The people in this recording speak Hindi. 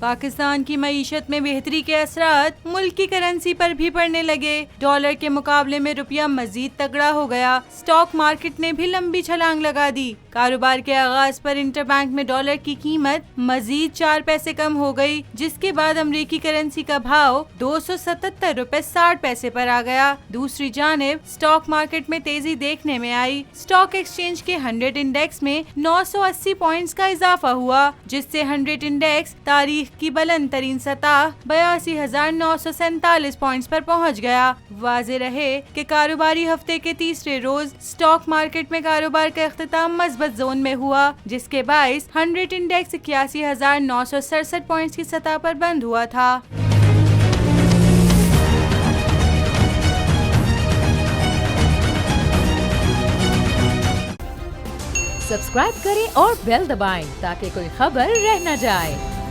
पाकिस्तान की मईशत में बेहतरी के असरात मुल्क की करेंसी पर भी पड़ने लगे। डॉलर के मुकाबले में रुपया मजीद तगड़ा हो गया। स्टॉक मार्केट ने भी लंबी छलांग लगा दी। कारोबार के आगाज पर इंटरबैंक में डॉलर की कीमत मजीद 4 पैसे कम हो गई, जिसके बाद अमरीकी करेंसी का भाव 277 रुपए 60 पैसे पर आ गया। दूसरी जानिब स्टॉक मार्केट में तेजी देखने में आई। स्टॉक एक्सचेंज के 100 इंडेक्स में 980 पॉइंट्स का इजाफा हुआ, जिससे 100 इंडेक्स तारीख की बुलंद तरीन सतह 82,947 पॉइंट्स पर पहुंच गया। वाज़े रहे कि कारोबारी हफ्ते के तीसरे रोज स्टॉक मार्केट में कारोबार का इख्तिताम मजबूत जोन में हुआ, जिसके बाइस 100 इंडेक्स 81,967 पॉइंट्स की सतह पर बंद हुआ था। सब्सक्राइब करें और बेल दबाएं ताकि कोई खबर रह न जाए।